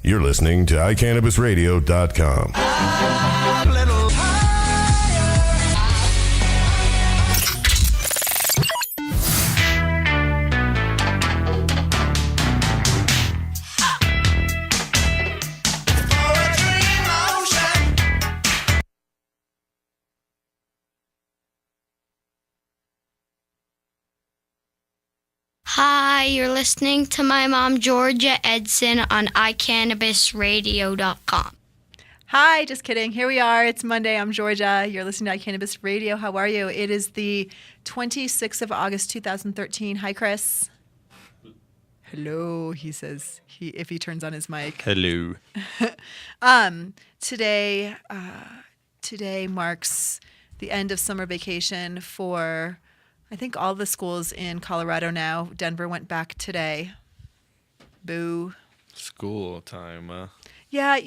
You're listening to iCannabisRadio.com. Hi, you're listening to my mom, Georgia Edson, on iCannabisRadio.com. Hi, just kidding. Here we are. It's Monday. I'm Georgia. You're listening to iCannabis Radio. How are you? It is the 26th of August, 2013. Hi, Chris. Hello, he says if he turns on his mic. Hello. Today marks the end of summer vacation for, I think, all the schools in Colorado now. Denver went back today. Boo. School time. Yeah,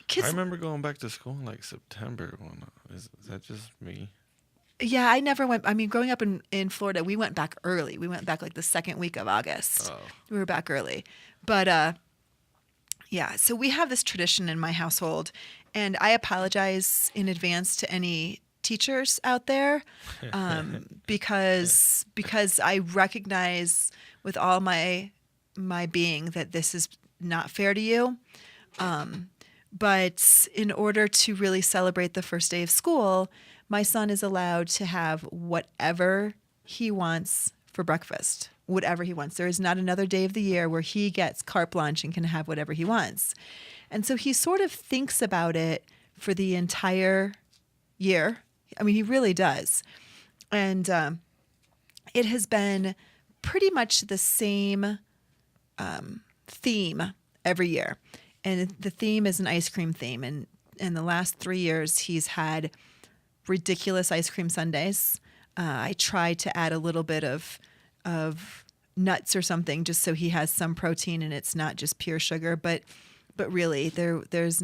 kids. I remember going back to school in like September. Is that just me? Yeah, I never went. I mean, growing up in Florida, we went back early. We went back like the second week of August. Oh. We were back early. But yeah, so we have this tradition in my household, and I apologize in advance to any teachers out there because I recognize with all my being that this is not fair to you. But in order to really celebrate the first day of school, my son is allowed to have whatever he wants for breakfast, whatever he wants. There is not another day of the year where he gets carte blanche and can have whatever he wants. And so he sort of thinks about it for the entire year. I mean, he really does. And it has been pretty much the same theme every year. And the theme is an ice cream theme. And in the last 3 years, he's had ridiculous ice cream sundaes. I try to add a little bit of nuts or something just so he has some protein and it's not just pure sugar. But really, there's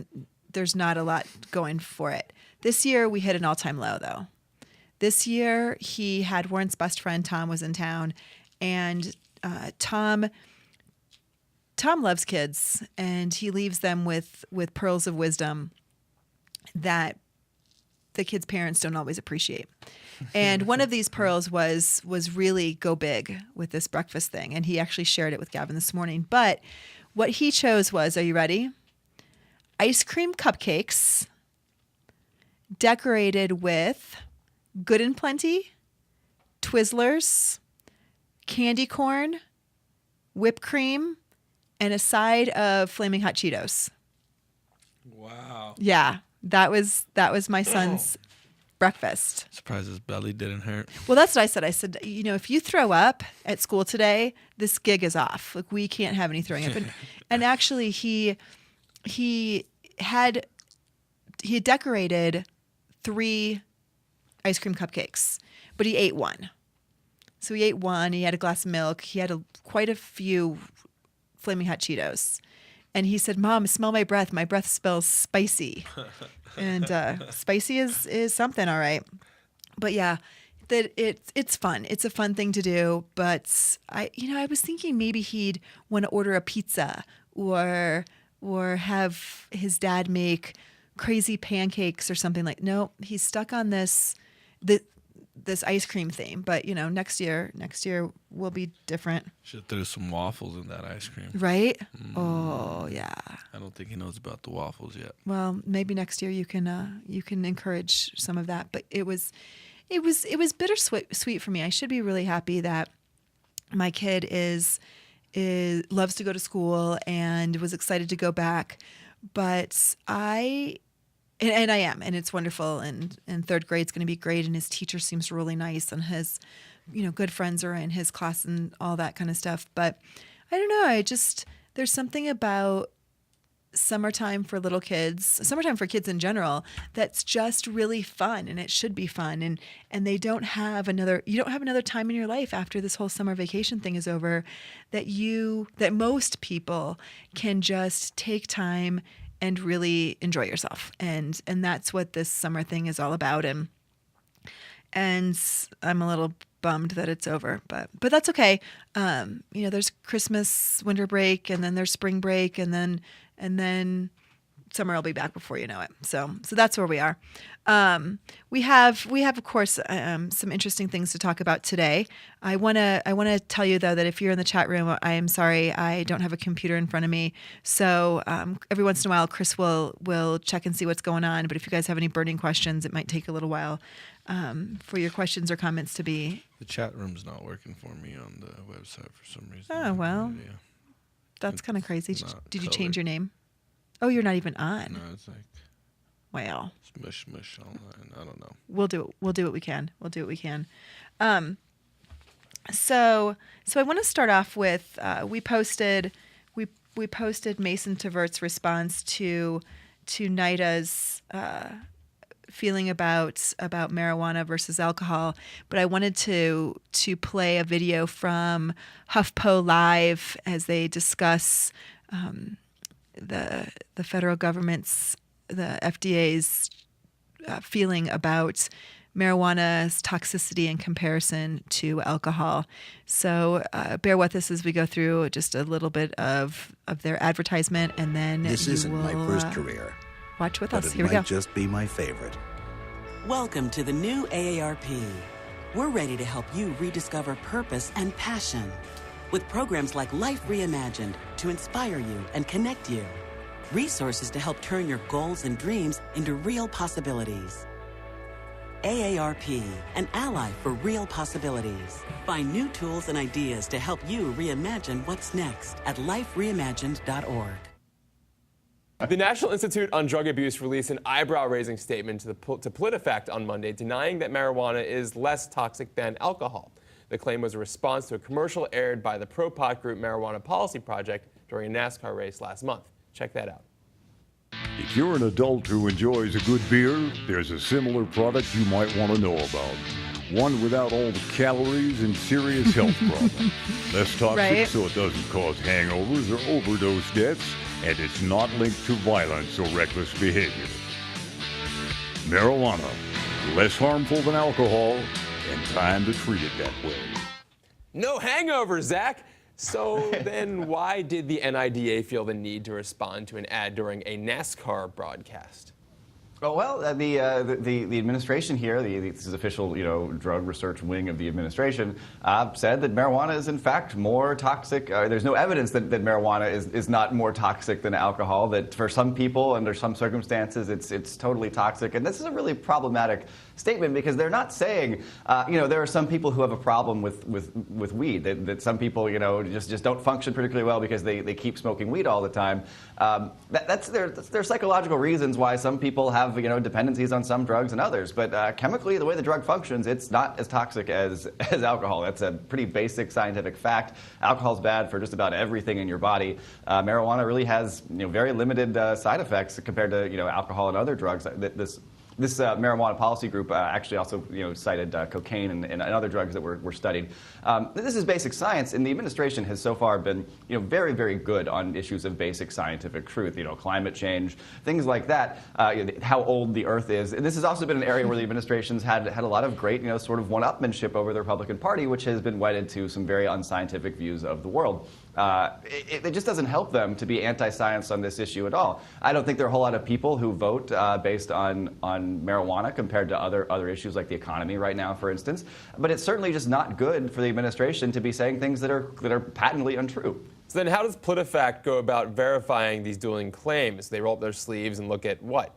not a lot going for it. This year, we hit an all-time low, though. This year, he had Warren's best friend, Tom, was in town. And Tom loves kids, and he leaves them with pearls of wisdom that the kids' parents don't always appreciate. And one of these pearls was really go big with this breakfast thing, and he actually shared it with Gavin this morning. But what he chose was, are you ready? Ice cream cupcakes decorated with Good and Plenty, Twizzlers, candy corn, whipped cream, and a side of Flaming Hot Cheetos. Wow. Yeah, that was my son's breakfast. Surprised his belly didn't hurt. Well, that's what I said. I said, if you throw up at school today, this gig is off. Like, we can't have any throwing up. And actually, he had decorated 3 ice cream cupcakes, but he ate one. So he ate one. He had a glass of milk. He had quite a few Flaming Hot Cheetos. And he said, "Mom, smell my breath. My breath smells spicy." And spicy is something, all right. But yeah, that it's fun. It's a fun thing to do. But I was thinking maybe he'd want to order a pizza or have his dad make crazy pancakes or something like. No, he's stuck on this ice cream theme. But next year will be different. Should throw some waffles in that ice cream. Right? Oh yeah. I don't think he knows about the waffles yet. Well, maybe next year you can encourage some of that. But it was bittersweet for me. I should be really happy that my kid loves to go to school and was excited to go back. But I am, and it's wonderful. And 3rd grade's going to be great, and his teacher seems really nice, and his, good friends are in his class and all that kind of stuff. But I don't know. There's something about summertime for little kids, summertime for kids in general, that's just really fun, and it should be fun. And you don't have another time in your life after this whole summer vacation thing is over that most people can just take time and really enjoy yourself. And that's what this summer thing is all about. And I'm a little bummed that it's over, but that's okay. There's Christmas, winter break, and then there's spring break, and then summer will be back before you know it. So that's where we are. We have of course some interesting things to talk about today. I want to tell you though that if you're in the chat room, I am sorry I don't have a computer in front of me. So every once in a while, Chris will check and see what's going on. But if you guys have any burning questions, it might take a little while for your questions or comments to be. The chat room's not working for me on the website for some reason. Oh well, that's kind of crazy. Did you change your name? Oh, you're not even on. No, it's like, well, smush online. I don't know. We'll do what we can. So I want to start off with we posted Mason Tvert's response to NIDA's feeling about marijuana versus alcohol, but I wanted to play a video from HuffPo Live as they discuss the federal government's, the FDA's feeling about marijuana's toxicity in comparison to alcohol. So bear with us as we go through just a little bit of their advertisement, and then this isn't my first career. Watch with but us. It Here we go. might just be my favorite. Welcome to the new AARP. We're ready to help you rediscover purpose and passion with programs like Life Reimagined to inspire you and connect you. Resources to help turn your goals and dreams into real possibilities. AARP, an ally for real possibilities. Find new tools and ideas to help you reimagine what's next at lifereimagined.org. The National Institute on Drug Abuse released an eyebrow-raising statement to PolitiFact on Monday, denying that marijuana is less toxic than alcohol. The claim was a response to a commercial aired by the pro-pot group Marijuana Policy Project during a NASCAR race last month. Check that out. If you're an adult who enjoys a good beer, there's a similar product you might want to know about. One without all the calories and serious health problems. Less toxic, right? So it doesn't cause hangovers or overdose deaths, and it's not linked to violence or reckless behavior. Marijuana, less harmful than alcohol, and time to treat it that way. No hangover, Zach! So then why did the NIDA feel the need to respond to an ad during a NASCAR broadcast? Oh, well, the administration here, this is official, drug research wing of the administration, said that marijuana is in fact more toxic. There's no evidence that marijuana is not more toxic than alcohol. That for some people, under some circumstances, it's totally toxic. And this is a really problematic statement because they're not saying, there are some people who have a problem with weed. That some people, just don't function particularly well because they keep smoking weed all the time. That's their psychological reasons why some people have dependencies on some drugs and others. But chemically, the way the drug functions, it's not as toxic as alcohol. That's a pretty basic scientific fact. Alcohol's bad for just about everything in your body. Marijuana really has very limited side effects compared to alcohol and other drugs. This marijuana policy group actually also cited cocaine and other drugs that were studied. This is basic science, and the administration has so far been very, very good on issues of basic scientific truth, climate change, things like that, how old the Earth is. And this has also been an area where the administration's had a lot of great sort of one-upmanship over the Republican Party, which has been wedded to some very unscientific views of the world. It just doesn't help them to be anti-science on this issue at all. I don't think there are a whole lot of people who vote based on marijuana compared to other issues like the economy right now, for instance. But it's certainly just not good for the administration to be saying things that are patently untrue. So then how does PolitiFact go about verifying these dueling claims? They roll up their sleeves and look at what?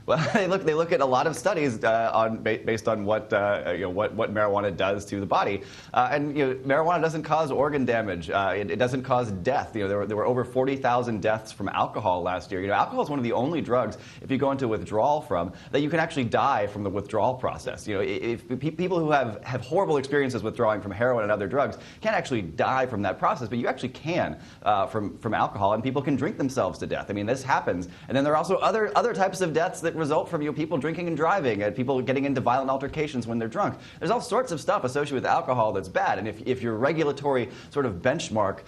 Well, they look at a lot of studies based on what marijuana does to the body, and marijuana doesn't cause organ damage. It doesn't cause death. There were over 40,000 deaths from alcohol last year. Alcohol is one of the only drugs, if you go into withdrawal from, that you can actually die from the withdrawal process. If people who have horrible experiences withdrawing from heroin and other drugs can't actually die from that process, but you actually can from alcohol, and people can drink themselves to death. I mean, this happens. And then there are also other types of deaths that that result from people drinking and driving, and people getting into violent altercations when they're drunk. There's all sorts of stuff associated with alcohol that's bad. And if your regulatory sort of benchmark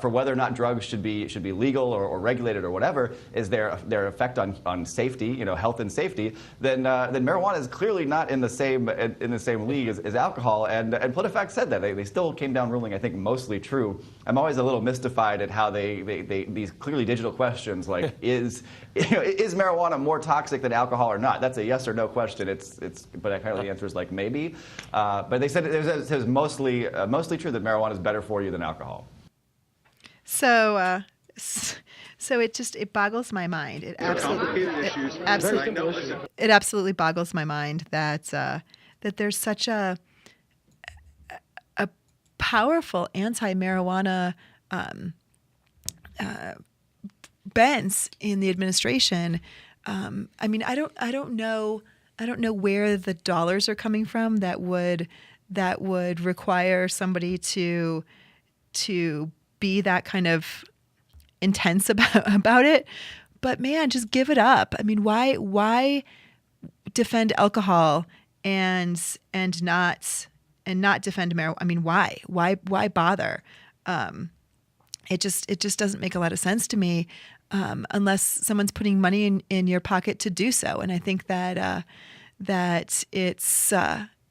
for whether or not drugs should be legal or regulated or whatever is their effect on safety, health and safety, then marijuana is clearly not in the same league as alcohol. And PolitiFact said that they still came down ruling, I think, mostly true. I'm always a little mystified at how these clearly digital questions like is marijuana more toxic than alcohol or not? That's a yes or no question. But apparently the answer is like maybe. But they said it was mostly true that marijuana is better for you than alcohol. So it boggles my mind. It absolutely boggles my mind that there's such a powerful anti-marijuana bents in the administration. I mean, I don't know where the dollars are coming from that would require somebody to be that kind of intense about it. But man, just give it up. I mean, why defend alcohol and not defend marijuana? I mean, why bother? It just doesn't make a lot of sense to me unless someone's putting money in your pocket to do so. And I think that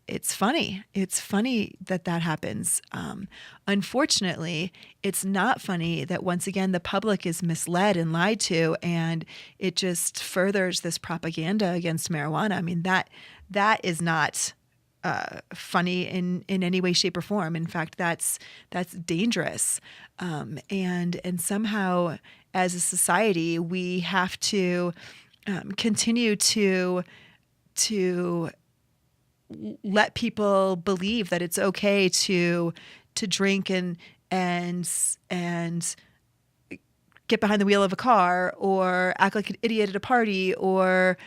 it's funny. It's funny that happens. Unfortunately, it's not funny that once again the public is misled and lied to, and it just furthers this propaganda against marijuana. I mean, that is not funny in any way, shape, or form. In fact, that's dangerous. And somehow, as a society, we have to continue to let people believe that it's okay to drink and get behind the wheel of a car or act like an idiot at a party or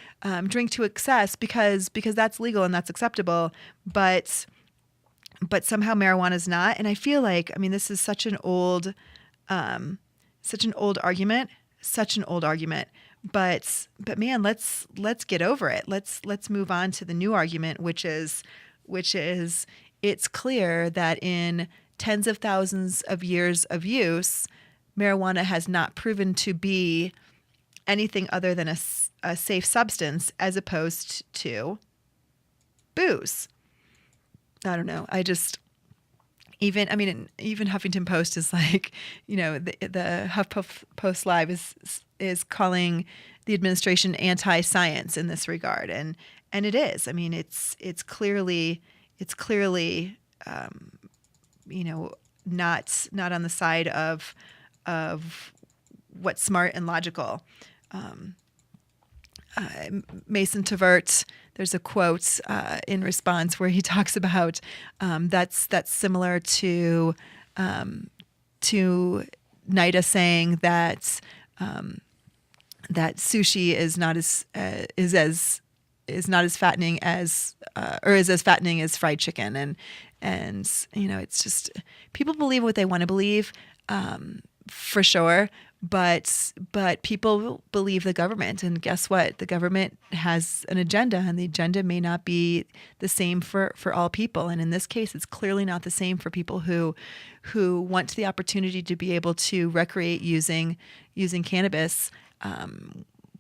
drink to excess because that's legal and that's acceptable, but somehow marijuana is not. And I feel like, I mean, this is such an old argument. But man, let's get over it. Let's move on to the new argument, which is it's clear that in tens of thousands of years of use, marijuana has not proven to be anything other than a safe substance as opposed to booze. I don't know. Even Huffington Post is like, the HuffPost Live is calling the administration anti-science in this regard, and it is. I mean, it's clearly not on the side of what's smart and logical. Mason Tvert, there's a quote in response where he talks about that's similar to NIDA saying that sushi is not as fattening as fried chicken, and it's just people believe what they want to believe, for sure. But people believe the government, and guess what? The government has an agenda, and the agenda may not be the same for all people. And in this case, it's clearly not the same for people who want the opportunity to be able to recreate using cannabis,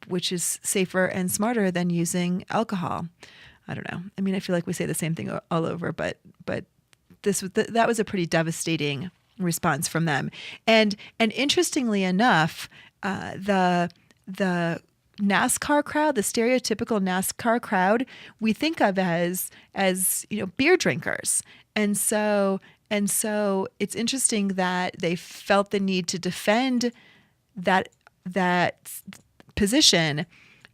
which is safer and smarter than using alcohol. I don't know. I mean, I feel like we say the same thing all over, but that was a pretty devastating response from them. And interestingly enough, the NASCAR crowd, the stereotypical NASCAR crowd, we think of as beer drinkers. And so it's interesting that they felt the need to defend that position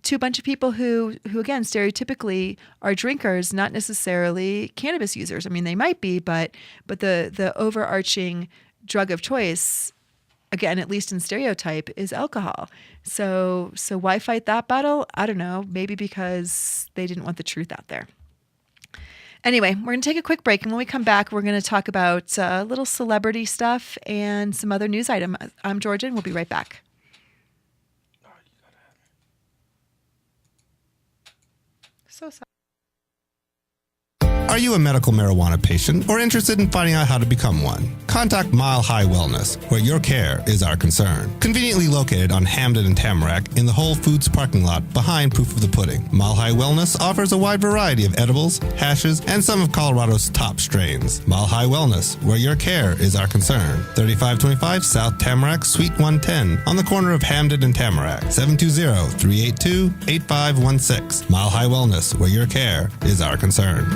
to a bunch of people who again stereotypically are drinkers, not necessarily cannabis users. I mean, they might be, but the overarching drug of choice, again, at least in stereotype, is alcohol. So why fight that battle? I don't know. Maybe because they didn't want the truth out there. Anyway, we're going to take a quick break, and when we come back, we're going to talk about a little celebrity stuff and some other news item. I'm Georgia, and we'll be right back. So sorry. Are you a medical marijuana patient or interested in finding out how to become one? Contact Mile High Wellness, where your care is our concern. Conveniently located on Hamden and Tamarack in the Whole Foods parking lot behind Proof of the Pudding. Mile High Wellness offers a wide variety of edibles, hashes, and some of Colorado's top strains. Mile High Wellness, where your care is our concern. 3525 South Tamarack, Suite 110, on the corner of Hamden and Tamarack. 720-382-8516. Mile High Wellness, where your care is our concern.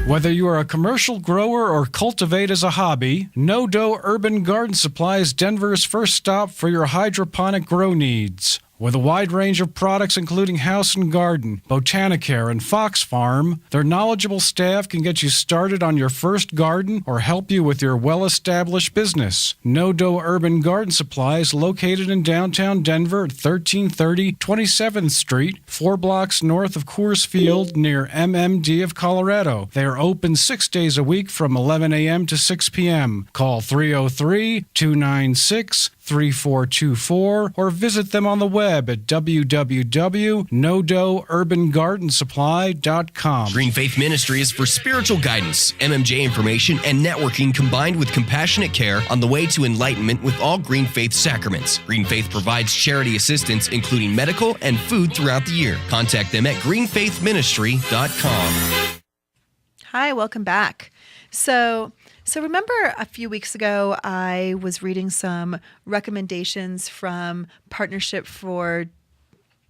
Whether you are a commercial grower or cultivate as a hobby, No Dough Urban Garden Supply is Denver's first stop for your hydroponic grow needs. With a wide range of products including House and Garden, Botanicare, and Fox Farm, their knowledgeable staff can get you started on your first garden or help you with your well-established business. No Dough Urban Garden Supply is located in downtown Denver at 1330 27th Street, 4 blocks north of Coors Field near MMD of Colorado. They are open 6 days a week from 11 a.m. to 6 p.m. Call 303-296-3424 or visit them on the web at www.nodoughurbangardensupply.com. Green Faith Ministry is for spiritual guidance, MMJ information, and networking combined with compassionate care on the way to enlightenment with all Green Faith sacraments. Green Faith provides charity assistance, including medical and food throughout the year. Contact them at greenfaithministry.com. Hi, welcome back. So remember a few weeks ago, I was reading some recommendations from Partnership for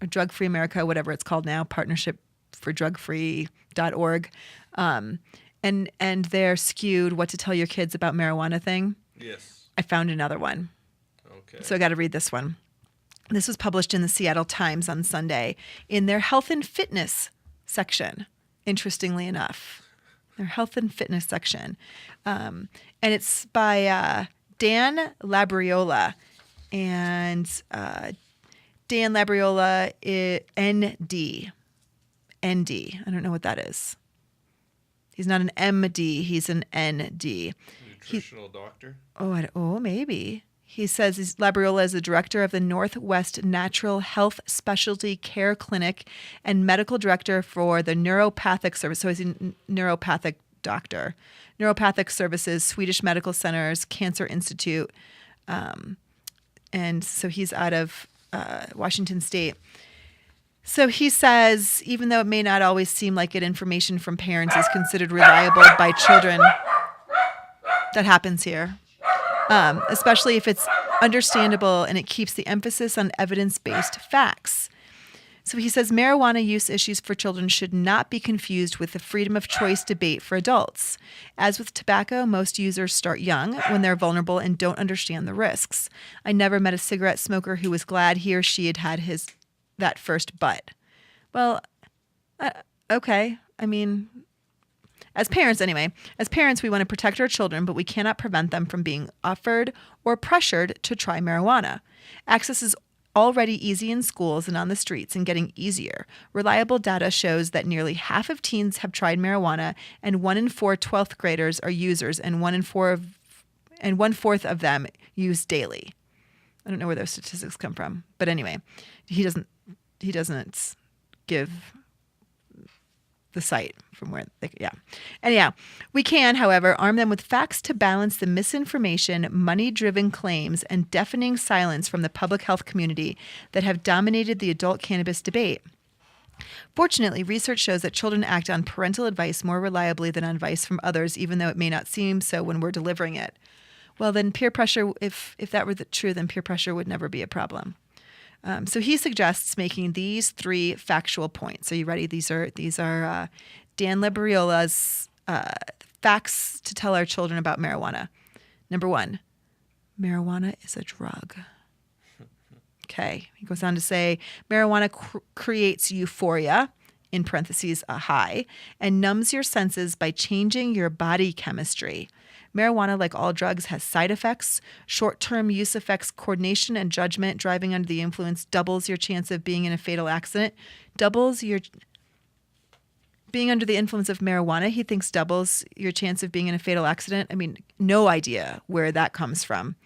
Drug-Free America, whatever it's called now, partnershipfordrugfree.org. And they're skewed what to tell your kids about marijuana thing. Yes. I found another one. Okay. So I got to read this one. This was published in the Seattle Times on Sunday in their health and fitness section, interestingly enough. Their health and fitness section. And it's by Dan Labriola. And Dan Labriola, ND. ND. I don't know what that is. He's not an MD. He's an ND. Nutritional doctor? Oh, maybe. He says Labriola is the director of the Northwest Natural Health Specialty Care Clinic and medical director for the Neuropathic Service. So he's a neuropathic doctor. Neuropathic Services, Swedish Medical Centers, Cancer Institute. And so he's out of Washington State. So he says, even though it may not always seem like it, information from parents is considered reliable by children. That happens here. Especially if it's understandable and it keeps the emphasis on evidence-based facts. So he says marijuana use issues for children should not be confused with the freedom of choice debate for adults. As with tobacco, most users start young when they're vulnerable and don't understand the risks. I never met a cigarette smoker who was glad he or she had had that first butt. Well, okay. I mean, as parents, we want to protect our children, but we cannot prevent them from being offered or pressured to try marijuana. Access is already easy in schools and on the streets and getting easier. Reliable data shows that nearly half of teens have tried marijuana, and 1 in 4 12th graders are users, and 1/4 of them use daily. I don't know where those statistics come from, but anyway, he doesn't give the site from where Anyhow, we can, however, arm them with facts to balance the misinformation, money-driven claims, and deafening silence from the public health community that have dominated the adult cannabis debate. Fortunately, research shows that children act on parental advice more reliably than on advice from others, even though it may not seem so when we're delivering it. Well, then peer pressure, if that were true, then peer pressure would never be a problem. So he suggests making these 3 factual points. Are you ready? These are Dan Labriola's facts to tell our children about marijuana. Number 1, marijuana is a drug. Okay. He goes on to say marijuana creates euphoria, in parentheses, a high, and numbs your senses by changing your body chemistry. Marijuana, like all drugs, has side effects. Short-term use affects coordination and judgment. Driving under the influence doubles your chance of being in a fatal accident. Being under the influence of marijuana, he thinks, doubles your chance of being in a fatal accident. I mean, no idea where that comes from.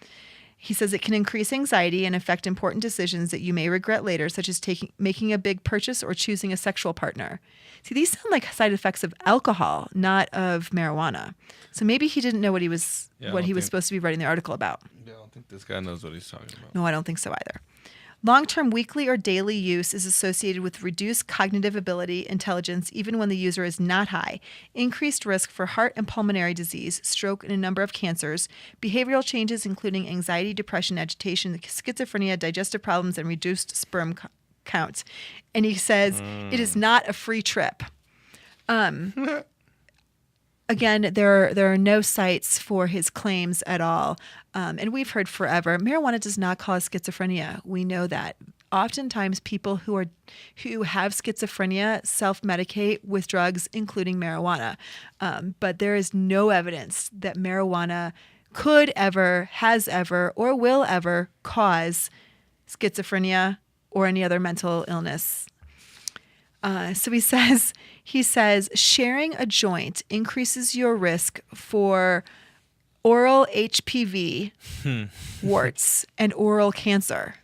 He says it can increase anxiety and affect important decisions that you may regret later, such as making a big purchase or choosing a sexual partner. See, these sound like side effects of alcohol, not of marijuana. So maybe he didn't know what he was supposed to be writing the article about. Yeah, I don't think this guy knows what he's talking about. No, I don't think so either. Long-term weekly or daily use is associated with reduced cognitive ability, intelligence, even when the user is not high, increased risk for heart and pulmonary disease, stroke, and a number of cancers, behavioral changes including anxiety, depression, agitation, schizophrenia, digestive problems, and reduced sperm count. And he says it is not a free trip. Again, there are no cites for his claims at all. And we've heard forever, marijuana does not cause schizophrenia. We know that. Oftentimes, people who have schizophrenia self-medicate with drugs, including marijuana. But there is no evidence that marijuana could ever, has ever, or will ever cause schizophrenia or any other mental illness. So he says sharing a joint increases your risk for oral HPV, warts, and oral cancer.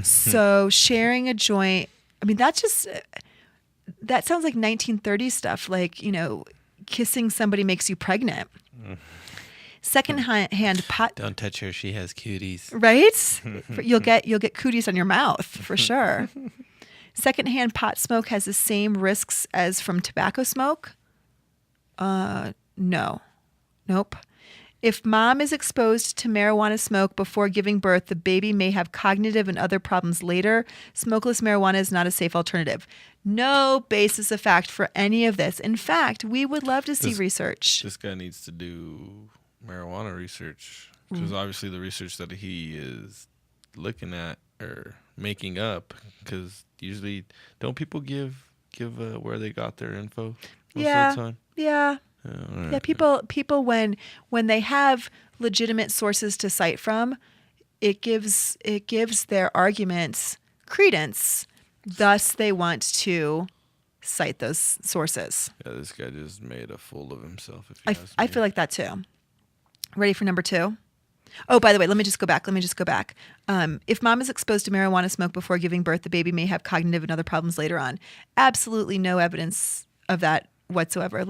So sharing a joint, I mean, that sounds like 1930s stuff, like, kissing somebody makes you pregnant. Secondhand pot. Don't touch her; she has cooties. Right? You'll get cooties on your mouth for sure. Secondhand pot smoke has the same risks as from tobacco smoke? No. Nope. If mom is exposed to marijuana smoke before giving birth, the baby may have cognitive and other problems later. Smokeless marijuana is not a safe alternative. No basis of fact for any of this. In fact, we would love to see research. This guy needs to do marijuana research, because obviously the research that he is looking at or making up, because usually don't people give where they got their info most of the time? Yeah. Yeah, people when they have legitimate sources to cite from, it gives their arguments credence. Thus, they want to cite those sources. Yeah, this guy just made a fool of himself. If you I feel like that too. Ready for number 2? Oh, by the way, let me just go back. If mom is exposed to marijuana smoke before giving birth, the baby may have cognitive and other problems later on. Absolutely no evidence of that whatsoever.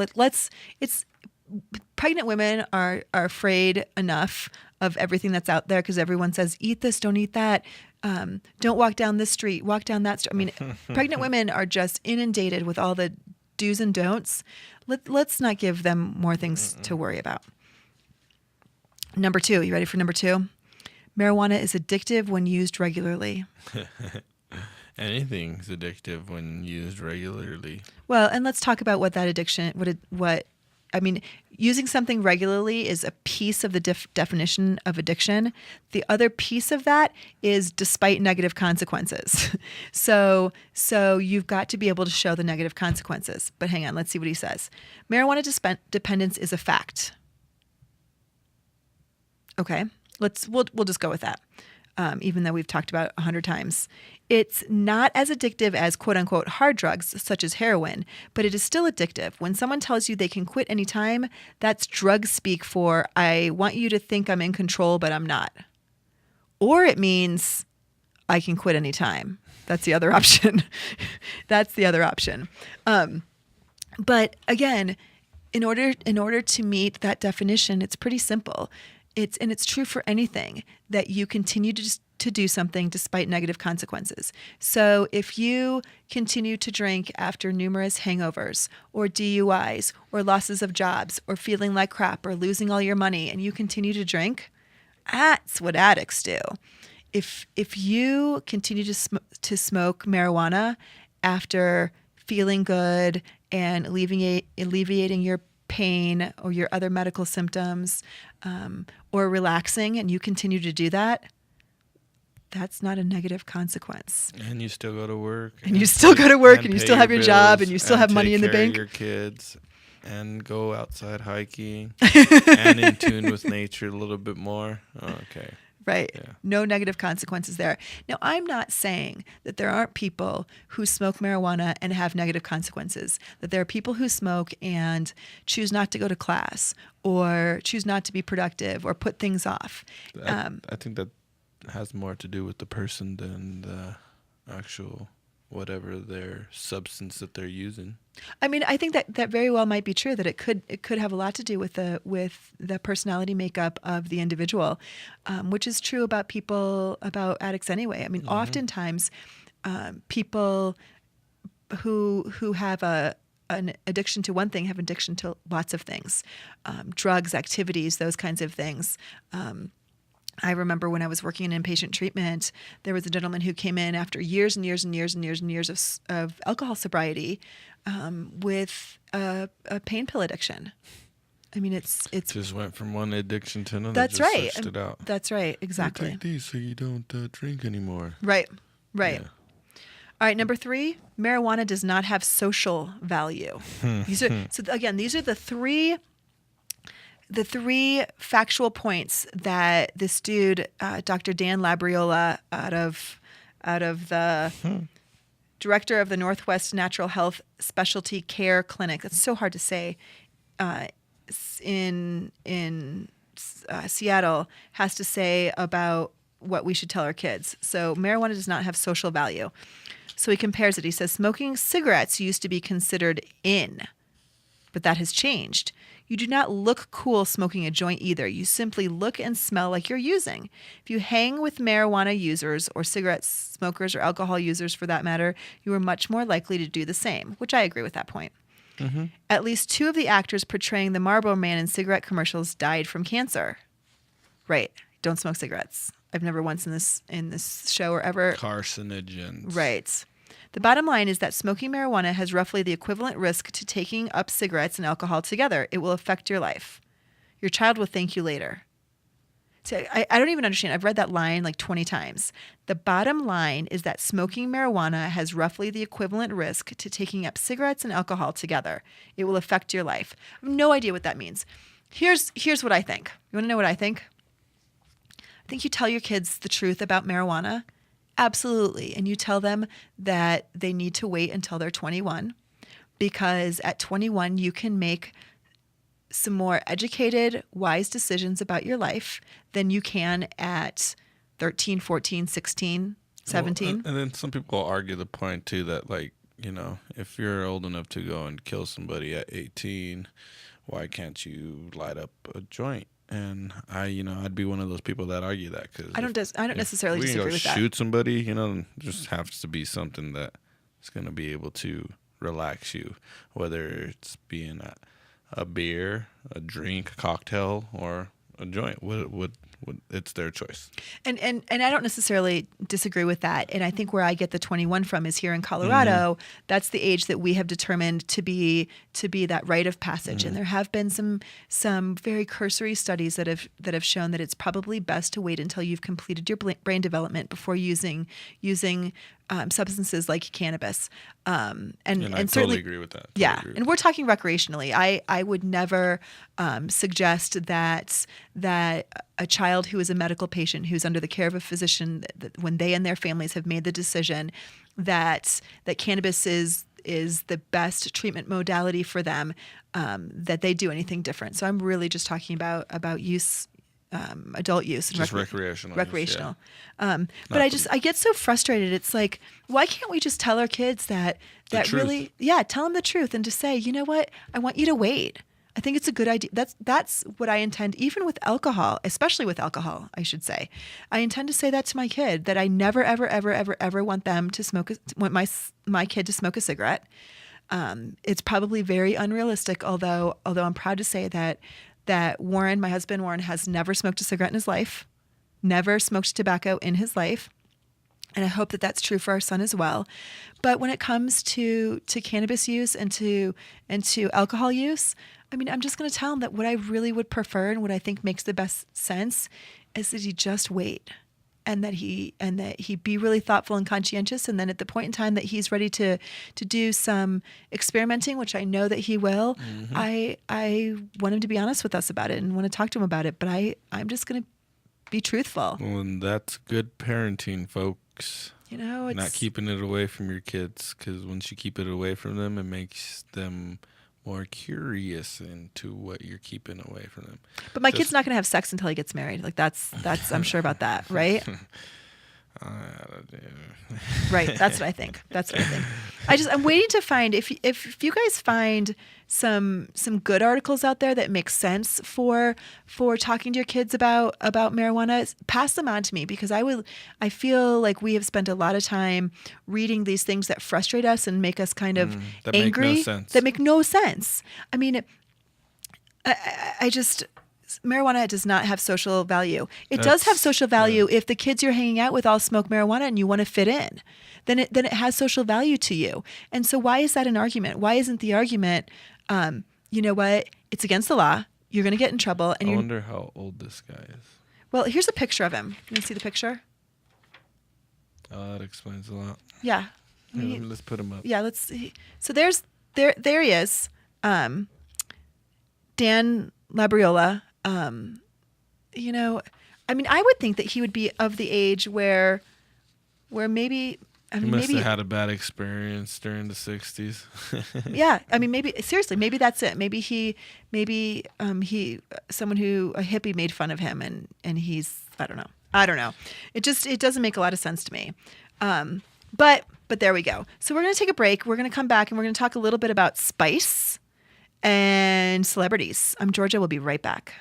Pregnant women are afraid enough of everything that's out there because everyone says, eat this, don't eat that. Don't walk down this street, walk down that street. I mean, pregnant women are just inundated with all the do's and don'ts. Let's not give them more things to worry about. Number 2, you ready for number 2? Marijuana is addictive when used regularly. Anything's addictive when used regularly. Well, and let's talk about what that addiction, using something regularly is a piece of the definition of addiction. The other piece of that is despite negative consequences. So you've got to be able to show the negative consequences. But hang on, let's see what he says. Marijuana dependence is a fact. Okay, we'll just go with that. Even though we've talked about it 100 times. It's not as addictive as quote-unquote hard drugs, such as heroin, but it is still addictive. When someone tells you they can quit anytime, that's drug speak for, I want you to think I'm in control, but I'm not. Or it means, I can quit anytime. That's the other option. But again, in order to meet that definition, it's pretty simple. It's true for anything that you continue to do something despite negative consequences. So if you continue to drink after numerous hangovers or DUIs or losses of jobs or feeling like crap or losing all your money and you continue to drink, that's what addicts do. If you continue to smoke marijuana after feeling good and alleviating your pain or your other medical symptoms, or relaxing, and you continue to do that, that's not a negative consequence. And you still go to work. And you still have your job, and you still have money in the bank. Your kids, and go outside hiking, and in tune with nature a little bit more. Okay. Right. Yeah. No negative consequences there. Now, I'm not saying that there aren't people who smoke marijuana and have negative consequences, that there are people who smoke and choose not to go to class or choose not to be productive or put things off. I think that has more to do with the person than the actual whatever their substance that they're using. I mean, I think that very well might be true, that it could have a lot to do with the personality makeup of the individual, which is true about addicts anyway. I mean, oftentimes people who have an addiction to one thing have addiction to lots of things, drugs, activities, those kinds of things. I remember when I was working in inpatient treatment, there was a gentleman who came in after years and years and years and years and years of alcohol sobriety with a pain pill addiction. I mean, it's just went from one addiction to another. That's just right. Switched it out. That's right. Exactly. Take these so you don't drink anymore. Right. Right. Yeah. All right, number 3, marijuana does not have social value. So again, these are the three factual points that this dude, Dr. Dan Labriola, out of the director of the Northwest Natural Health Specialty Care Clinic. That's so hard to say. In Seattle, has to say about what we should tell our kids. So marijuana does not have social value. So he compares it. He says, smoking cigarettes used to be considered in, but that has changed. You do not look cool smoking a joint either. You simply look and smell like you're using. If you hang with marijuana users or cigarette smokers or alcohol users for that matter, you are much more likely to do the same, which I agree with that point. Mm-hmm. At least 2 of the actors portraying the Marlboro Man in cigarette commercials died from cancer. Right. Don't smoke cigarettes. I've never once in this show or ever. Carcinogens. Right. The bottom line is that smoking marijuana has roughly the equivalent risk to taking up cigarettes and alcohol together. It will affect your life. Your child will thank you later. So I don't even understand. I've read that line like 20 times. The bottom line is that smoking marijuana has roughly the equivalent risk to taking up cigarettes and alcohol together. It will affect your life. I have no idea what that means. Here's what I think. You want to know what I think? I think you tell your kids the truth about marijuana. Absolutely. And you tell them that they need to wait until they're 21, because at 21, you can make some more educated, wise decisions about your life than you can at 13, 14, 16, 17. Well, and then some people argue the point, too, that, like, you know, if you're old enough to go and kill somebody at 18, why can't you light up a joint? And I'd be one of those people that argue that, because I don't necessarily disagree with that. Shoot somebody, just has to be something that is going to be able to relax you, whether it's being a beer, a drink, a cocktail, or a joint. It's their choice. And I don't necessarily disagree with that. And I think where I get the 21 from is here in Colorado. Mm-hmm. That's the age that we have determined to be that rite of passage. Mm-hmm. And there have been some very cursory studies that have shown that it's probably best to wait until you've completed your brain development before using substances like cannabis. And I certainly totally agree with that. And we're talking recreationally. I would never suggest that a child who is a medical patient who's under the care of a physician, that when they and their families have made the decision that cannabis is the best treatment modality for them, that they do anything different. So I'm really just talking about use. Adult use and just recreational. But I get so frustrated. It's like, why can't we just tell our kids that really, tell them the truth and just say, you know what, I want you to wait. I think it's a good idea. That's what I intend, even with alcohol, especially with alcohol, I should say. I intend to say that to my kid, that I never, ever, ever, ever, ever want them to want my kid to smoke a cigarette. It's probably very unrealistic, although I'm proud to say that Warren, my husband Warren, has never smoked a cigarette in his life, never smoked tobacco in his life. And I hope that that's true for our son as well. But when it comes to cannabis use and to alcohol use, I mean, I'm just going to tell him that what I really would prefer and what I think makes the best sense is that he just wait, and that he be really thoughtful and conscientious. And then at the point in time that he's ready to do some experimenting, which I know that he will, I want him to be honest with us about it and want to talk to him about it. But I'm just going to be truthful. Well, and that's good parenting, folks. You know, it's not keeping it away from your kids, because once you keep it away from them, it makes them more curious into what you're keeping away from them. But my kid's not going to have sex until he gets married. Like that's I'm sure about that, right? Right. That's what I think. I'm waiting to find if you guys find some good articles out there that make sense for talking to your kids about marijuana, pass them on to me, because I feel like we have spent a lot of time reading these things that frustrate us and make us kind of angry, that make no sense. I mean, I just marijuana does not have social value. It does have social value if the kids you're hanging out with all smoke marijuana and you want to fit in. Then it has social value to you. And so why is that an argument? Why isn't the argument, you know what? It's against the law. You're going to get in trouble. And I wonder how old this guy is. Well, here's a picture of him. You want to see the picture? Oh, that explains a lot. Yeah. Let's put him up. Yeah, let's see. So there he is. Dan Labriola. You know, I mean, I would think that he would be of the age where maybe, I mean, he must maybe have had a bad experience during the 60s. Yeah, I mean, maybe seriously, maybe that's it. Maybe someone who a hippie made fun of him, and he's I don't know. It doesn't make a lot of sense to me. But there we go. So we're gonna take a break. We're gonna come back and we're gonna talk a little bit about spice and celebrities. I'm Georgia. We'll be right back.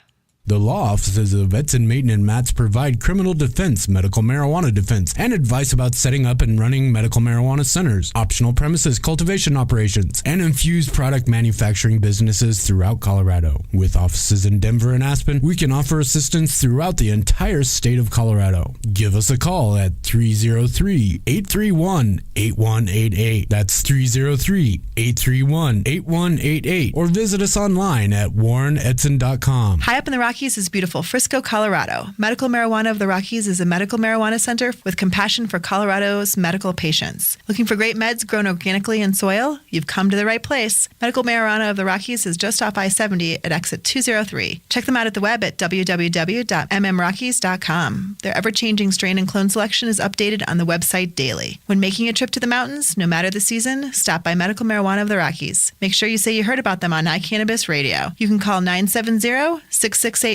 The law offices of Edson, Maiden, and Matz provide criminal defense, medical marijuana defense, and advice about setting up and running medical marijuana centers, optional premises cultivation operations, and infused product manufacturing businesses throughout Colorado. With offices in Denver and Aspen, we can offer assistance throughout the entire state of Colorado. Give us a call at 303-831-8188. That's 303-831-8188. Or visit us online at warrenedson.com. High up in the Rockies is beautiful Frisco, Colorado. Medical Marijuana of the Rockies is a medical marijuana center with compassion for Colorado's medical patients. Looking for great meds grown organically in soil? You've come to the right place. Medical Marijuana of the Rockies is just off I-70 at exit 203. Check them out at the web at www.mmrockies.com. Their ever-changing strain and clone selection is updated on the website daily. When making a trip to the mountains, no matter the season, stop by Medical Marijuana of the Rockies. Make sure you say you heard about them on iCannabis Radio. You can call 970-668-MEDS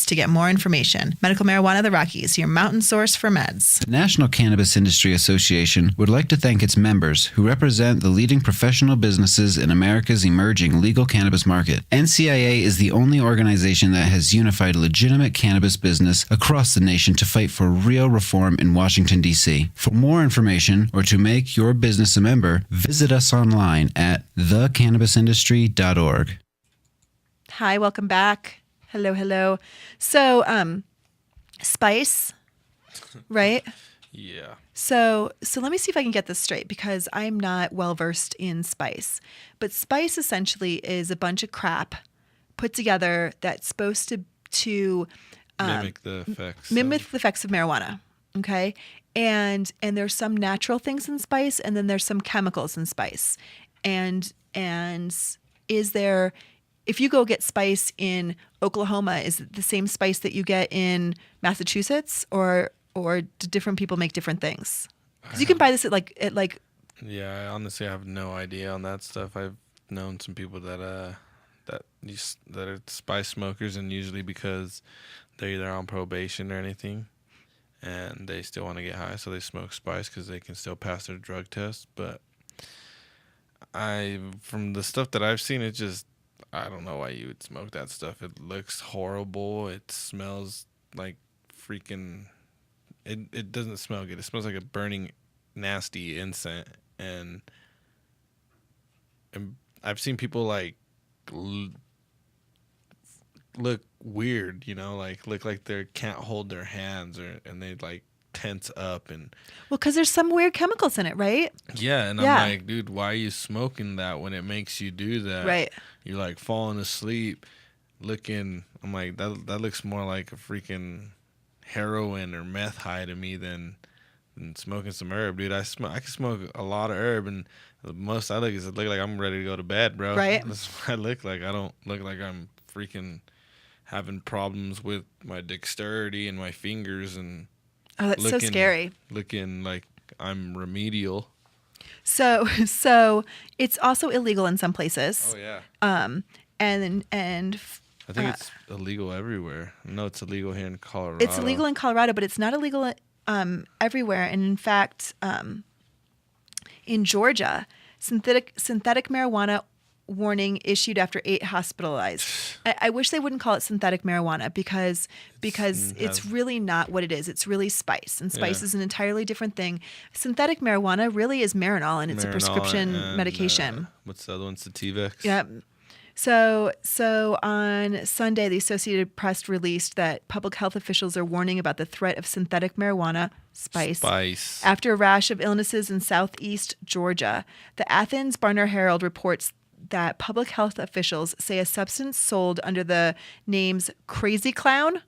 to get more information. Medical Marijuana of the Rockies, your mountain source for meds. The National Cannabis Industry Association would like to thank its members who represent the leading professional businesses in America's emerging legal cannabis market. NCIA is the only organization that has unified legitimate cannabis business across the nation to fight for real reform in Washington, D.C. For more information or to make your business a member, visit us online at thecannabisindustry.org. Hi, welcome back. Hello. So, spice, right? Yeah. So let me see if I can get this straight, because I'm not well versed in spice. But spice essentially is a bunch of crap put together that's supposed to mimic the effects of marijuana. Okay, and there's some natural things in spice, and then there's some chemicals in spice. And is there? If you go get spice in Oklahoma, is it the same spice that you get in Massachusetts, or do different people make different things? Because you can buy this at like. Yeah, honestly, I have no idea on that stuff. I've known some people that are spice smokers, and usually because they're either on probation or anything, and they still want to get high, so they smoke spice because they can still pass their drug test. But from the stuff that I've seen, I don't know why you would smoke that stuff. It looks horrible. It smells like freaking... It doesn't smell good. It smells like a burning, nasty incense. And I've seen people, like, look weird, look like they can't hold their hands, and they, like, tense up. And well, because there's some weird chemicals in it, right? Yeah, and I'm like, dude, why are you smoking that when it makes you do that? Right. You're like falling asleep, I'm like, that looks more like a freaking heroin or meth high to me than smoking some herb, dude. I can smoke a lot of herb, and the most I look like I'm ready to go to bed, bro. Right. That's what I look like. I don't look like I'm freaking having problems with my dexterity and my fingers, and Oh, that's so scary. Looking like I'm remedial. So it's also illegal in some places. Oh yeah. And I think it's illegal everywhere. No, it's illegal here in Colorado. It's illegal in Colorado, but it's not illegal everywhere. And in fact, in Georgia, synthetic marijuana warning issued after 8 hospitalized. I wish they wouldn't call it synthetic marijuana because it's really not what it is. It's really spice, and spice is an entirely different thing. Synthetic marijuana really is Marinol, and it's a prescription medication. What's the other one? Sativex. Yep. So on Sunday, the Associated Press released that public health officials are warning about the threat of synthetic marijuana, spice, after a rash of illnesses in southeast Georgia. The Athens Barner Herald reports that public health officials say a substance sold under the names Crazy Clown,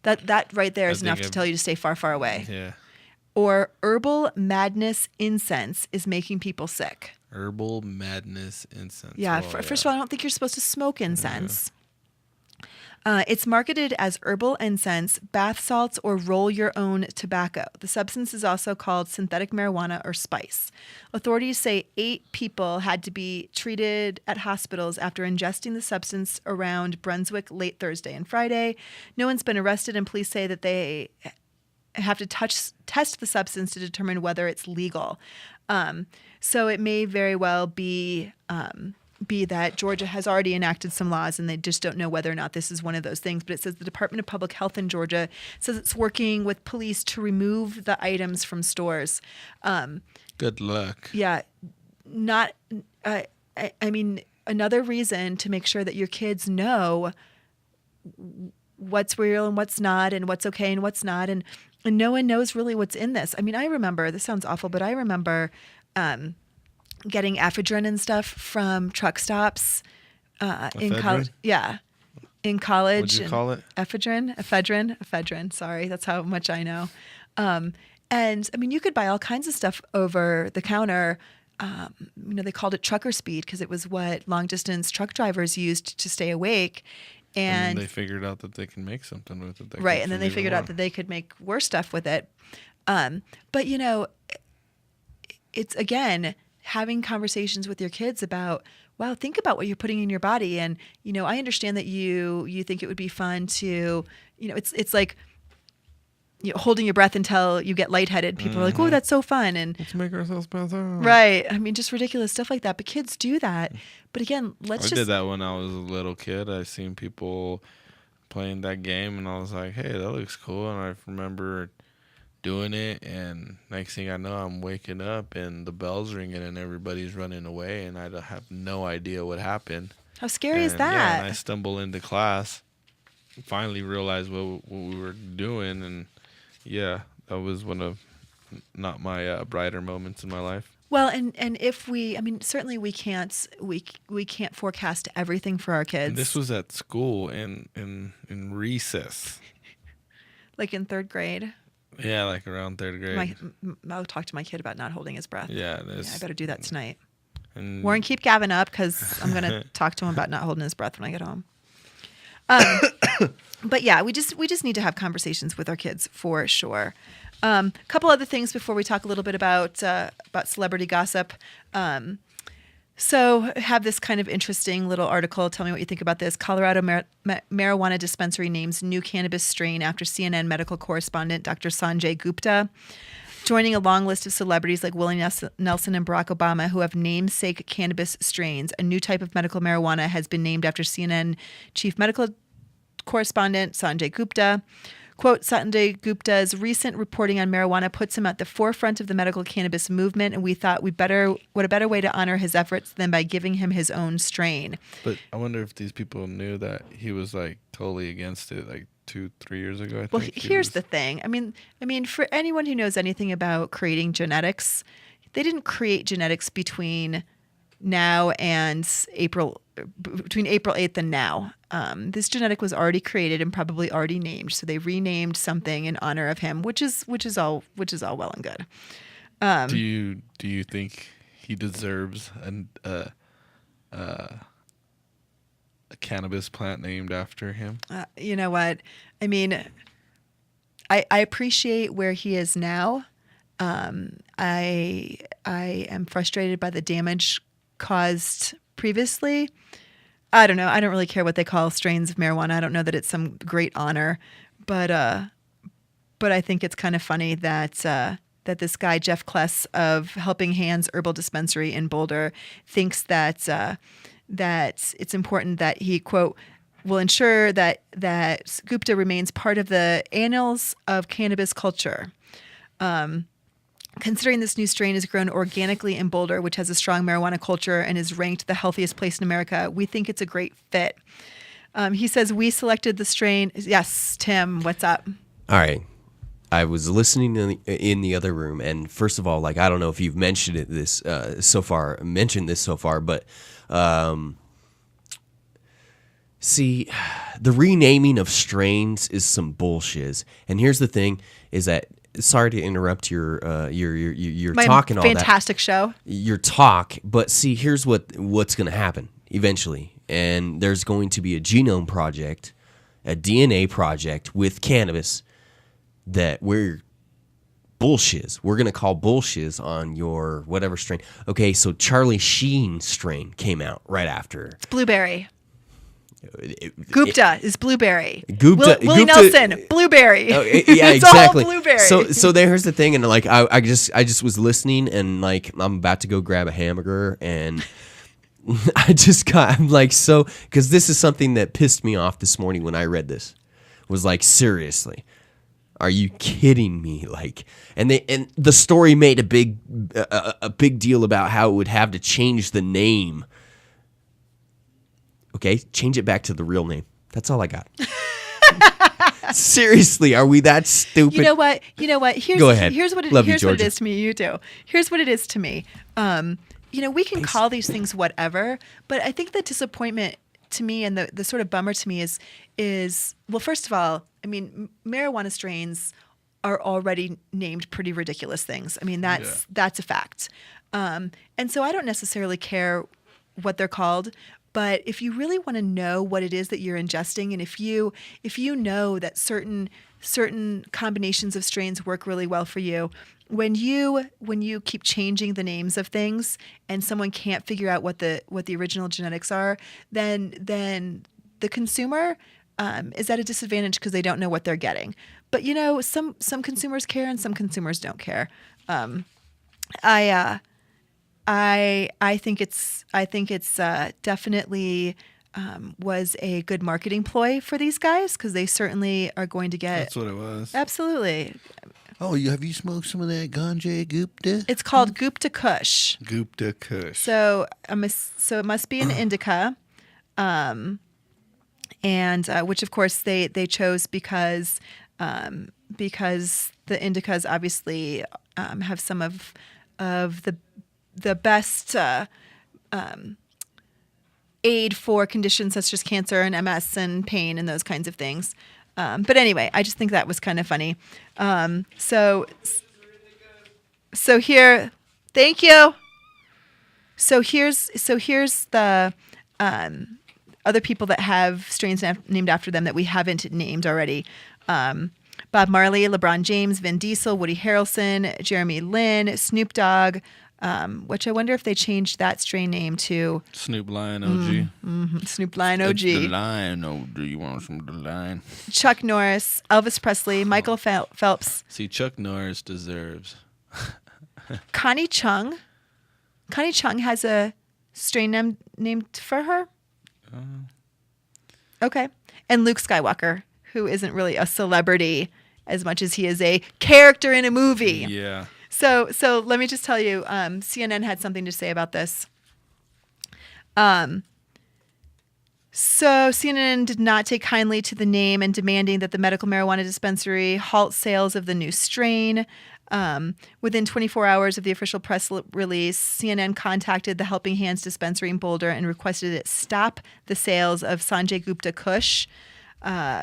that right there is enough to tell you to stay far, far away. Yeah. Or Herbal Madness incense is making people sick. Herbal Madness incense. Yeah, first of all, I don't think you're supposed to smoke incense. It's marketed as herbal incense, bath salts, or roll your own tobacco. The substance is also called synthetic marijuana or spice. Authorities say 8 people had to be treated at hospitals after ingesting the substance around Brunswick late Thursday and Friday. No one's been arrested, and police say that they have to test the substance to determine whether it's legal. So it may very well be that Georgia has already enacted some laws and they just don't know whether or not this is one of those things. But it says the Department of Public Health in Georgia says it's working with police to remove the items from stores. Good luck. Yeah. I mean, another reason to make sure that your kids know what's real and what's not, and what's okay and what's not. And no one knows really what's in this. I mean, I remember, this sounds awful, but I remember getting ephedrine and stuff from truck stops in college. Yeah. In college. What'd you call it? Ephedrine. Sorry. That's how much I know. And I mean, you could buy all kinds of stuff over the counter. They called it trucker speed because it was what long distance truck drivers used to stay awake. And they figured out that they can make something with it. Right. And then they figured out that they could make worse stuff with it. But, it's, again, having conversations with your kids about, wow, think about what you're putting in your body. And, I understand that you think it would be fun to, it's like, holding your breath until you get lightheaded. People are like, oh, that's so fun. And let's make ourselves better. Right. I mean, just ridiculous stuff like that. But kids do that. But again, I did that when I was a little kid. I seen people playing that game and I was like, hey, that looks cool. And I remember doing it, and next thing I know, I'm waking up and the bell's ringing and everybody's running away, and I have no idea what happened. How scary is that? Yeah, and I stumble into class, finally realized what we were doing, and yeah, that was one of not my brighter moments in my life. Well, and if certainly we can't forecast everything for our kids. And this was at school in recess. Like in 3rd grade. Yeah, like around 3rd grade. I'll talk to my kid about not holding his breath. Yeah, I better do that tonight. And Warren, keep Gavin up because I'm going to talk to him about not holding his breath when I get home. But yeah, we just need to have conversations with our kids for sure. A couple other things before we talk a little bit about celebrity gossip. So have this kind of interesting little article. Tell me what you think about this. Colorado marijuana dispensary names new cannabis strain after CNN medical correspondent Dr. Sanjay Gupta, joining a long list of celebrities like Willie Nelson and Barack Obama who have namesake cannabis strains. A new type of medical marijuana has been named after CNN chief medical correspondent Sanjay Gupta. Quote, Sanjay Gupta's recent reporting on marijuana puts him at the forefront of the medical cannabis movement, and we thought what a better way to honor his efforts than by giving him his own strain. But I wonder if these people knew that he was like totally against it like 2-3 years ago. I think here's the thing. I mean, for anyone who knows anything about creating genetics, they didn't create genetics between now and between April 8th and now. This genetic was already created and probably already named, so they renamed something in honor of him, which is all well and good. Do you think he deserves a cannabis plant named after him. You know what? I mean, I appreciate where he is now. I am frustrated by the damage caused previously. I don't know. I don't really care what they call strains of marijuana. I don't know that it's some great honor, but I think it's kind of funny that this guy Jeff Kless of Helping Hands Herbal Dispensary in Boulder thinks that it's important that he, quote, will ensure that Gupta remains part of the annals of cannabis culture. Considering this new strain is grown organically in Boulder, which has a strong marijuana culture and is ranked the healthiest place in America, we think it's a great fit. He says, we selected the strain. Yes, Tim, what's up? All right. I was listening in the other room, and first of all, like, I don't know if you've mentioned this so far, but see, the renaming of strains is some bullshit. And here's the thing: is that, sorry to interrupt your talk and all that. Fantastic show. Your talk, but see, here's what's going to happen eventually, and there's going to be a genome project, a DNA project with cannabis. That we're bullshiz. We're going to call bullshiz on your whatever strain. Okay, so Charlie Sheen strain came out right after. It's blueberry. Gupta is blueberry. Willie Gupta, Nelson, blueberry. Oh, yeah, it's exactly. all blueberry. So there's the thing, and like I just was listening, and like I'm about to go grab a hamburger, and I'm like, so, because this is something that pissed me off this morning when I read this. Was like, seriously. Are you kidding me? Like, and the story made a big deal about how it would have to change the name. Okay, change it back to the real name. That's all I got. Seriously, are we that stupid? You know what? Go ahead. Here's what it is to me. You do. Here's what it is to me. We can call these things whatever, but I think the disappointment to me and the sort of bummer to me is well, first of all, I mean, marijuana strains are already named pretty ridiculous things. I mean, that's a fact. And so I don't necessarily care what they're called, but if you really want to know what it is that you're ingesting, and if you know that certain combinations of strains work really well for you, when you keep changing the names of things and someone can't figure out what the original genetics are, then the consumer is at a disadvantage because they don't know what they're getting. But some consumers care and some consumers don't care. I think it's definitely was a good marketing ploy for these guys because they certainly are going to get. That's what it was. Absolutely. Oh, have you smoked some of that ganja Gupta? It's called Gupta Kush. Gupta Kush. So it must be an indica, and which of course they chose because the indicas obviously have some of the best aid for conditions such as cancer and MS and pain and those kinds of things. But anyway, I just think that was kind of funny. So here, thank you. So here's the other people that have strains named after them that we haven't named already. Bob Marley, LeBron James, Vin Diesel, Woody Harrelson, Jeremy Lin, Snoop Dogg, which I wonder if they changed that strain name to Snoop Lion OG. Snoop Lion OG. It's the Lion OG. You want some of the Lion? Chuck Norris, Elvis Presley, Michael Phelps. See, Chuck Norris deserves. Connie Chung. Connie Chung has a strain named for her. Okay. And Luke Skywalker, who isn't really a celebrity as much as he is a character in a movie. Yeah. So let me just tell you, CNN had something to say about this. So CNN did not take kindly to the name and demanding that the medical marijuana dispensary halt sales of the new strain. Within 24 hours of the official press release, CNN contacted the Helping Hands dispensary in Boulder and requested it stop the sales of Sanjay Gupta Kush.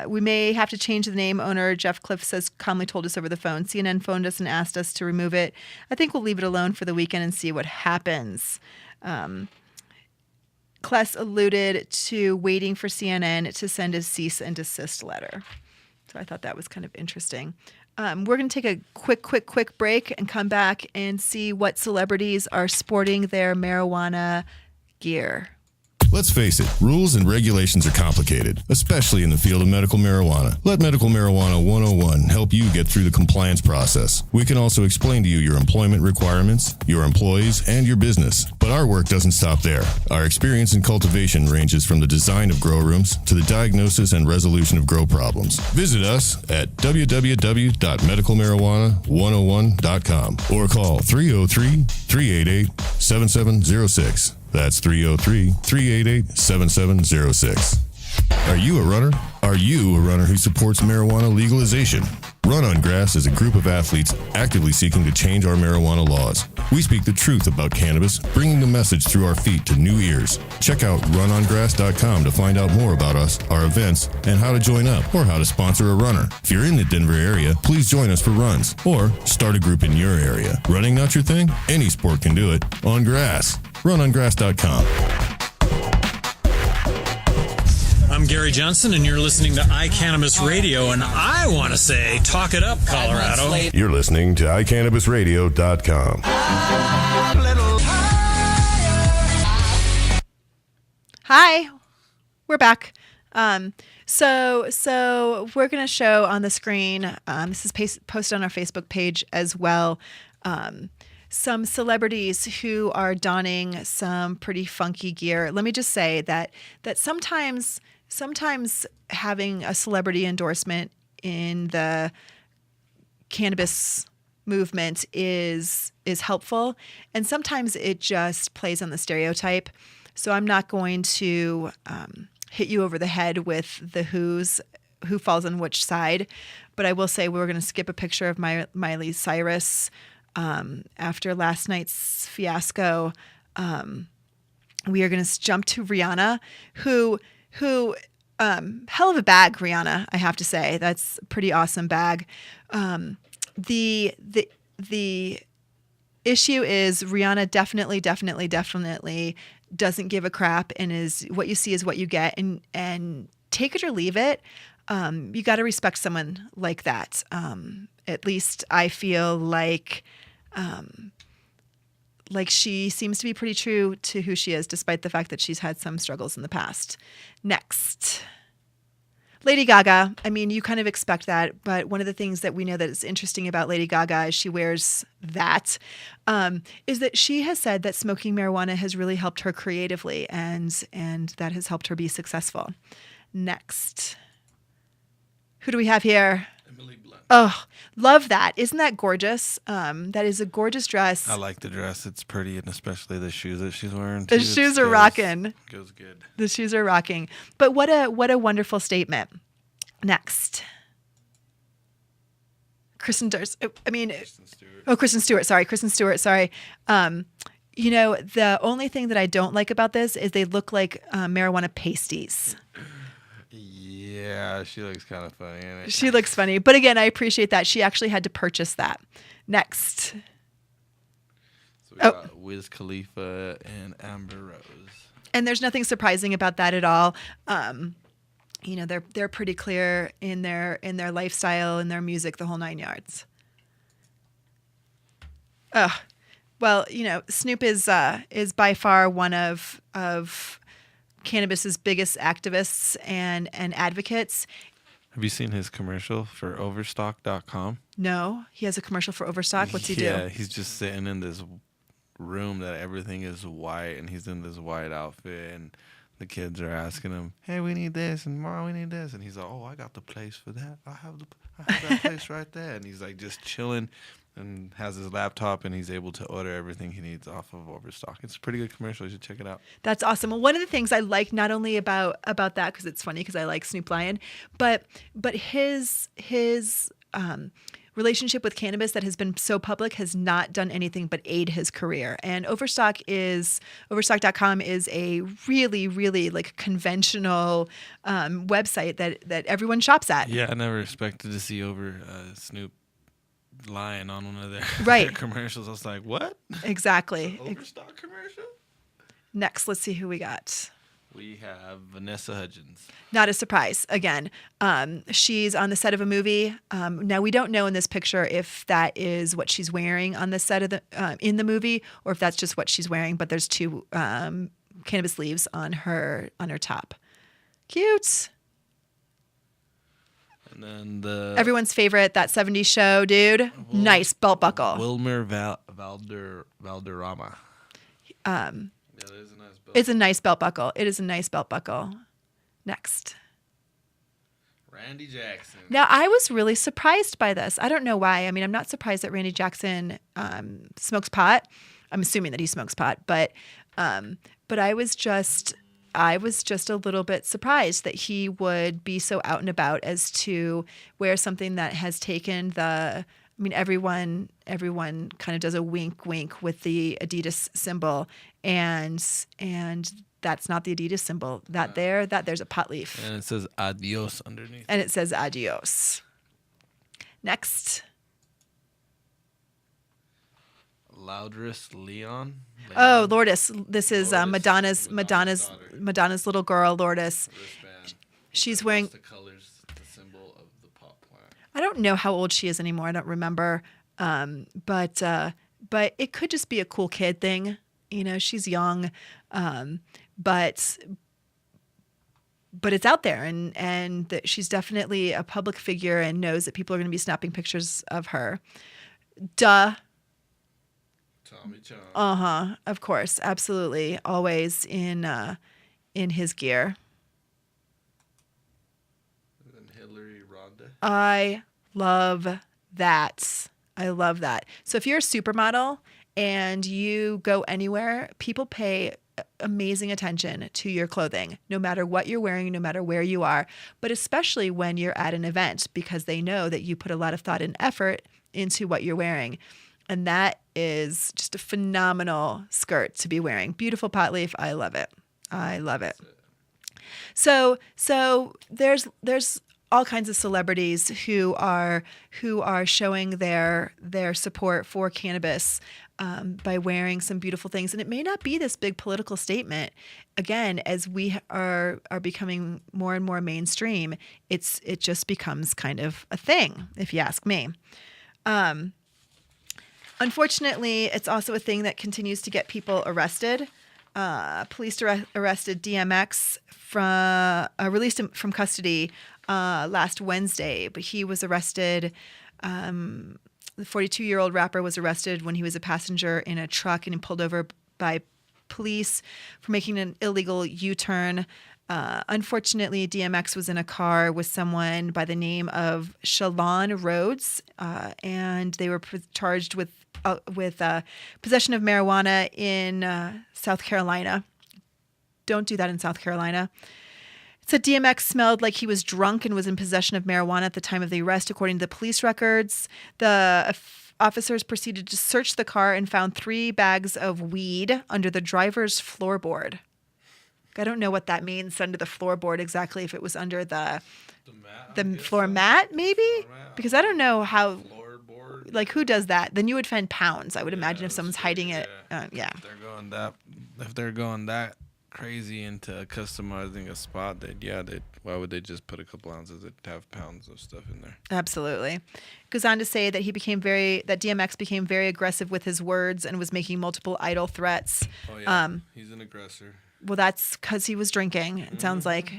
We may have to change the name. Owner Jeff Cliff says calmly told us over the phone. CNN phoned us and asked us to remove it. I think we'll leave it alone for the weekend and see what happens. Kless alluded to waiting for CNN to send a cease and desist letter. So I thought that was kind of interesting. We're going to take a quick break and come back and see what celebrities are sporting their marijuana gear. Let's face it, rules and regulations are complicated, especially in the field of medical marijuana. Let Medical Marijuana 101 help you get through the compliance process. We can also explain to you your employment requirements, your employees, and your business. But our work doesn't stop there. Our experience in cultivation ranges from the design of grow rooms to the diagnosis and resolution of grow problems. Visit us at www.medicalmarijuana101.com or call 303-388-7706. That's 303-388-7706. Are you a runner? Are you a runner who supports marijuana legalization? Run on Grass is a group of athletes actively seeking to change our marijuana laws. We speak the truth about cannabis, bringing the message through our feet to new ears. Check out runongrass.com to find out more about us, our events, and how to join up or how to sponsor a runner. If you're in the Denver area, please join us for runs or start a group in your area. Running not your thing? Any sport can do it. On Grass. runongrass.com. I'm Gary Johnson, and you're listening to iCannabis Radio, and I want to say, talk it up, Colorado. You're listening to iCannabisRadio.com. Hi, we're back. So we're going to show on the screen, this is posted on our Facebook page as well, some celebrities who are donning some pretty funky gear. Let me just say that sometimes having a celebrity endorsement in the cannabis movement is helpful, and sometimes it just plays on the stereotype. So I'm not going to hit you over the head with the who falls on which side, but I will say we're going to skip a picture of Miley Cyrus after last night's fiasco. We are going to jump to Rihanna, who hell of a bag, Rihanna, I have to say. That's a pretty awesome bag. The issue is Rihanna definitely doesn't give a crap, and is what you see is what you get, and take it or leave it. You got to respect someone like that. At least I feel like she seems to be pretty true to who she is, despite the fact that she's had some struggles in the past. Next, Lady Gaga. I mean, you kind of expect that, but one of the things that we know that is interesting about Lady Gaga as she wears that is that she has said that smoking marijuana has really helped her creatively, and that has helped her be successful. Next, who do we have here? Emily Blunt. Oh, love that. Isn't that gorgeous? That is a gorgeous dress. I like the dress. It's pretty, and especially the shoes that she's wearing. The shoes are rocking. Goes good. The shoes are rocking. But what a wonderful statement. Next. Kristen Stewart. Sorry, Kristen Stewart. Sorry. You know, the only thing that I don't like about this is they look like marijuana pasties. Yeah, she looks kind of funny, innit? She looks funny. But again, I appreciate that. She actually had to purchase that. Next. So we got Wiz Khalifa and Amber Rose. And there's nothing surprising about that at all. You know, they're pretty clear in their lifestyle and their music, the whole nine yards. Well, you know, Snoop is by far one of cannabis's biggest activists and advocates. Have you seen his commercial for Overstock.com? No, he has a commercial for Overstock. What's he do? Yeah, he's just sitting in this room that everything is white, and he's in this white outfit, and the kids are asking him, "Hey, we need this," and "Mom, we need this," and he's like, "Oh, I got the place for that. I have that place right there," and he's like just chilling and has his laptop, and he's able to order everything he needs off of Overstock. It's a pretty good commercial. You should check it out. That's awesome. Well, one of the things I like not only about that, because it's funny because I like Snoop Lion, but his relationship with cannabis that has been so public has not done anything but aid his career. And Overstock.com is a really, really like conventional website that everyone shops at. Yeah, I never expected to see Snoop Lion on one of their commercials. I was like, what? Exactly. Overstock commercial? Next, let's see who we got. We have Vanessa Hudgens. Not a surprise. Again, she's on the set of a movie. Now we don't know in this picture if that is what she's wearing on the set of the in the movie, or if that's just what she's wearing. But there's 2 cannabis leaves on her top. Cute. And then everyone's favorite, that 70s show, dude. Nice belt buckle. Wilmer Valderrama. It's a nice belt buckle. It is a nice belt buckle. Next. Randy Jackson. Now, I was really surprised by this. I don't know why. I mean, I'm not surprised that Randy Jackson smokes pot. I'm assuming that he smokes pot, but I was just a little bit surprised that he would be so out and about as to wear something that has taken the. I mean, everyone kind of does a wink with the Adidas symbol, and that's not the Adidas symbol. There's a pot leaf. And it says adios underneath. And it says adios. Next. Loudris Leon. Oh, Lourdes. This is Madonna's little girl, Lourdes. She's wearing. I don't know how old she is anymore. I don't remember. But it could just be a cool kid thing. You know, she's young, but it's out there, and that she's definitely a public figure and knows that people are going to be snapping pictures of her. Duh. Tommy Chong. Of course, absolutely, always in his gear. I love that. So if you're a supermodel and you go anywhere, people pay amazing attention to your clothing, no matter what you're wearing, no matter where you are, but especially when you're at an event, because they know that you put a lot of thought and effort into what you're wearing. And that is just a phenomenal skirt to be wearing. Beautiful pot leaf. I love it. So there's all kinds of celebrities who are showing their support for cannabis by wearing some beautiful things. And it may not be this big political statement. Again, as we are becoming more and more mainstream, it just becomes kind of a thing, if you ask me. Unfortunately, it's also a thing that continues to get people arrested. Police arrested DMX released him from custody last Wednesday, but he was arrested. The 42-year-old rapper was arrested when he was a passenger in a truck and pulled over by police for making an illegal U-turn. Unfortunately, DMX was in a car with someone by the name of Shalon Rhodes, and they were charged with possession of marijuana in South Carolina. Don't do that in South Carolina. It said DMX smelled like he was drunk and was in possession of marijuana at the time of the arrest, according to the police records. The officers proceeded to search the car and found 3 bags of weed under the driver's floorboard. I don't know what that means, under the floorboard exactly, if it was under the floor mat, maybe? Because I don't know how, like, who does that? Then you would find pounds, I would imagine, if someone's hiding it. Yeah. If they're going that crazy into customizing a spot, why would they just put a couple ounces? They'd have pounds of stuff in there. Absolutely. Goes on to say that DMX became very aggressive with his words and was making multiple idle threats. Oh yeah, he's an aggressor. Well, that's because he was drinking. It sounds like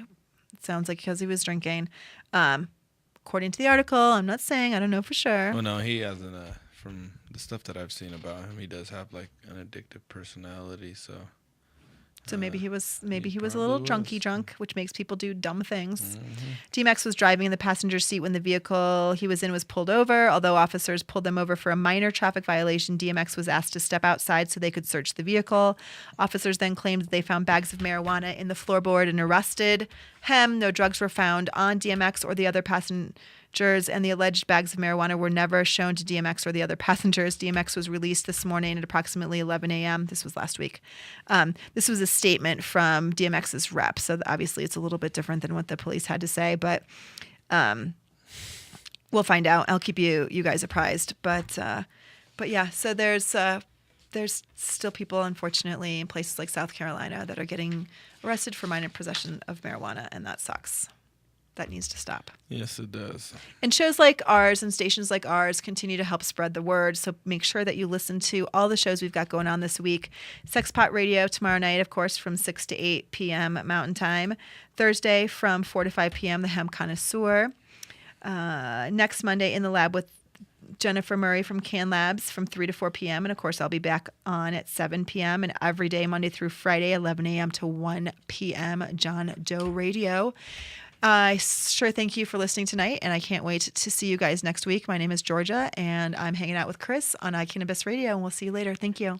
because he was drinking. According to the article, I'm not saying, I don't know for sure. Well, no, he hasn't. From the stuff that I've seen about him, he does have like an addictive personality. So maybe he was a little drunk, which makes people do dumb things. DMX was driving in the passenger seat when the vehicle he was in was pulled over. Although officers pulled them over for a minor traffic violation, DMX was asked to step outside so they could search the vehicle. Officers then claimed that they found bags of marijuana in the floorboard and arrested him. No drugs were found on DMX or the other passengers, and the alleged bags of marijuana were never shown to DMX or the other passengers. DMX was released this morning at approximately 11 a.m. This was last week. This was a statement from DMX's rep, so obviously it's a little bit different than what the police had to say, but we'll find out. I'll keep you guys apprised. But yeah, so there's there's still people, unfortunately, in places like South Carolina that are getting arrested for minor possession of marijuana, and that sucks. That needs to stop. Yes, it does. And shows like ours and stations like ours continue to help spread the word. So make sure that you listen to all the shows we've got going on this week. Sexpot Radio tomorrow night, of course, from 6 to 8 p.m. Mountain Time. Thursday from 4 to 5 p.m., The Hemp Connoisseur. Next Monday, In the Lab with Jennifer Murray from Can Labs from 3 to 4 p.m. And, of course, I'll be back on at 7 p.m. and every day, Monday through Friday, 11 a.m. to 1 p.m., John Doe Radio. I sure thank you for listening tonight, and I can't wait to see you guys next week. My name is Georgia, and I'm hanging out with Chris on iCannabis Radio, and we'll see you later. Thank you.